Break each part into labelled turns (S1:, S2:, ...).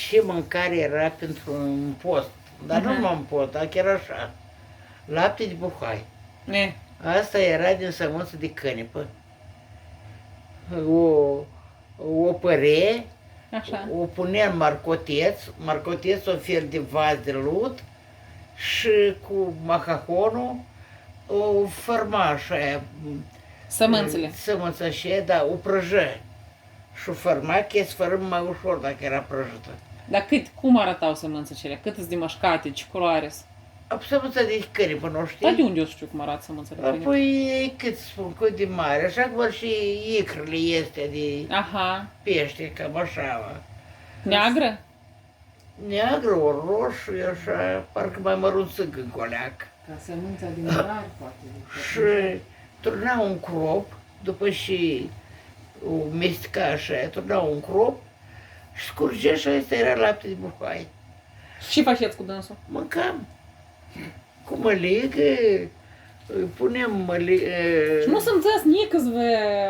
S1: și mâncare era pentru un post. Dar nu numai un post, dar chiar așa. Lapte de buhai.
S2: E,
S1: Asta era din sămânță de cănipă. O părea,
S2: așa.
S1: o punea în marcoteț, o fel de vas de lut și cu mahahonul o forma așa,
S2: Sămânțele.
S1: sămânța așa, da, o prăjă. Și o forma că se fărâm mai ușor dacă era prăjită.
S2: Dar cum arătau sămânțele? Cât îți de mășcate, ce culoare -s?
S1: Sămânța de cănipă, nu știi?
S2: Dar de unde o să știu cum arată sămânțele?
S1: Apoi, cât spun, cât de mare, așa cum și icrele este de
S2: Aha.
S1: pește, cam așa.
S2: Neagră?
S1: Neagră, ori roșu, așa, parcă mai mărunțâc în coleac.
S3: Ca sămânța din rar, poate.
S1: Și turna un crop, după și o mesteca așa, turna un crop și scurgea și ăsta era lapte de buhai.
S2: Ce faceți cu dânsul?
S1: Mâncam. Cu măligă, punem măligă.
S2: Și nu simțeți nică să vă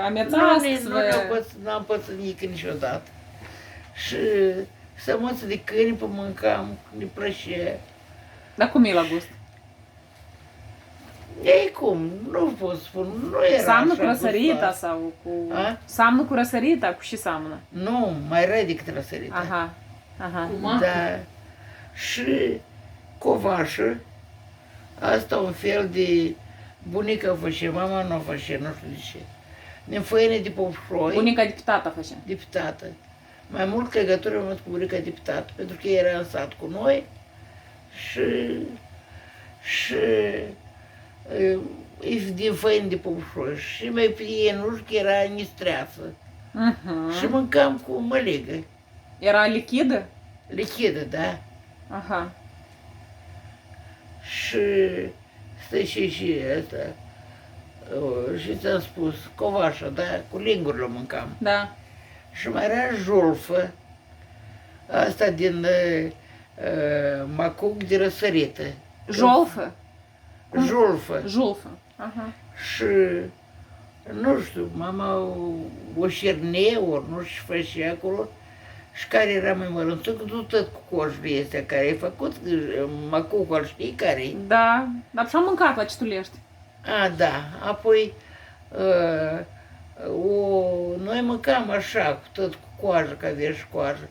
S2: amețească, să vă...
S1: N-am pățit nică niciodată. Și sămânță de cănipă mâncam, ne plăcea.
S2: Dar cum e la gust?
S1: Ei cum, nu pot spun, nu era
S2: Seamnă
S1: așa
S2: cu răsărita
S1: gustoasă.
S2: sau cu...
S1: A?
S2: Seamnă cu răsărita, cu ce seamnă?
S1: Nu, mai rău decât răsărită.
S2: Aha, aha.
S3: Cu mahă.
S1: Da. Și covașă, asta un fel de bunica o făcea, mama nu o făcea, nu știu de ce. Din făină de popșoi,
S2: Bunica de pitata făcea.
S1: de pitată. Mai mult legătură am avut cu bunica de pitată, pentru că era în sat cu noi și din făină de popșoi. Și mai prienuș că era nistreață. Și mâncam cu măligă,
S2: Era lichidă?
S1: lichidă, da.
S2: Aha.
S1: Și stai și asta, și ți-am spus, covașa, da, cu lingurile o mâncam.
S2: Da.
S1: Și mai era julfă, asta din macuc de răsărită.
S2: Jolfă?
S1: Julfă.
S2: Julfă. Aha.
S1: Și, nu știu, mama o șerne, ori nu știu ce făcea acolo, și care era mai mărunțuc, nu tot cu coșul este, care e făcut, macucul, știi care-i?
S2: Da. Dar și-am mâncat la Citulești.
S1: A, da. Apoi noi mâncam așa, cu tot cu coajă, că avea și coajă.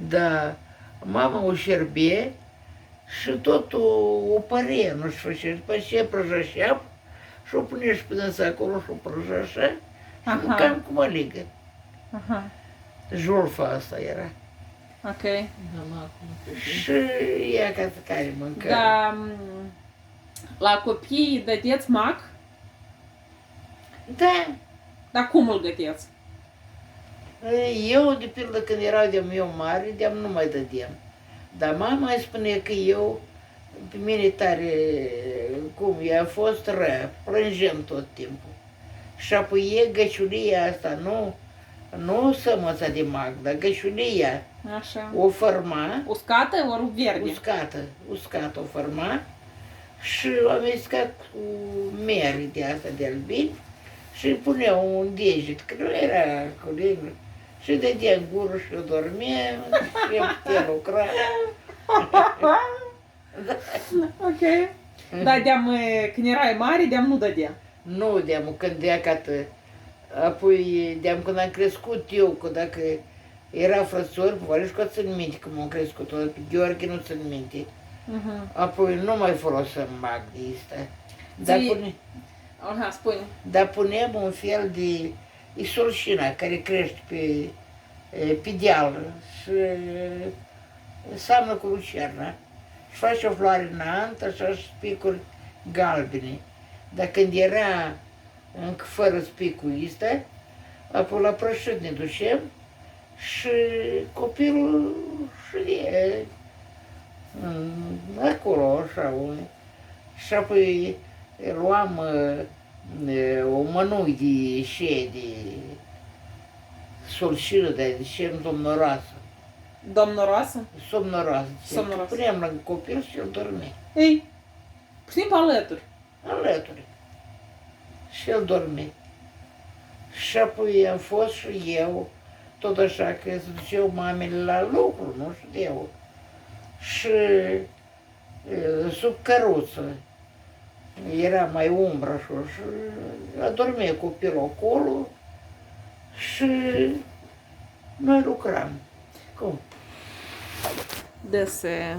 S1: Dar mama o șerbie și tot o părie, nu știu ce. După ce prăjășea și o punea și pe dânsa acolo și o prăjășea și
S2: Aha.
S1: mâncam cu măligă.
S2: Aha.
S1: Julfa asta era.
S2: Ok.
S3: Da, mă, acum.
S1: Și ea ca să care mânca.
S2: Da, la copii dădeți mac?
S1: Da.
S2: Dar cum îl dădeți?
S1: Eu, de pildă, când erau de-am eu mare, de-am nu mai dădeam. Dar mama îi spune că eu, pe mine tare, cum, ea a fost rea, plângem tot timpul. Și apoi e găciulia asta, nu sămăța de mac, dar găciulia
S2: Așa.
S1: o forma,
S2: Uscată ori verde?
S1: uscată o forma și o amestecat cu mere de asta de albini și îi punea un deget, că nu era cu lingură. Și dădea în gură și eu dormea și eu putea lucra.
S2: Ok. Dar când erai mare, nu dădea.
S1: Nu de-am când deacată, apoi de-am când am crescut eu, că dacă era frățor, probabil și că țin minte cum am crescut, pe Gheorghe nu țin minte. Apoi nu mai folosim mag de asta.
S2: Aha, spune.
S1: Dar puneam un fel de isolșina care crește pe deal și seamănă cu lucerna și face o floare înaltă, așa și spicuri galbene. Dar când era încă fără spicul ăsta, apoi la prășit ne ducem și copilul știe acolo, așa, și apoi luam o mănui de șe, de solșină, de șem domnoroasă.
S2: Domnoroasă?
S1: Somnoroasă.
S2: Somnoroasă.
S1: Puneam la copil și el dormea.
S2: Ei, pur și simplu alături.
S1: Alături. Și el dormea. Și apoi am fost și eu tot așa că se duceau mamele la lucru, nu știu. Și sub căruță era mai umbră și adormea copilul acolo și noi lucram. Cum?
S2: Де се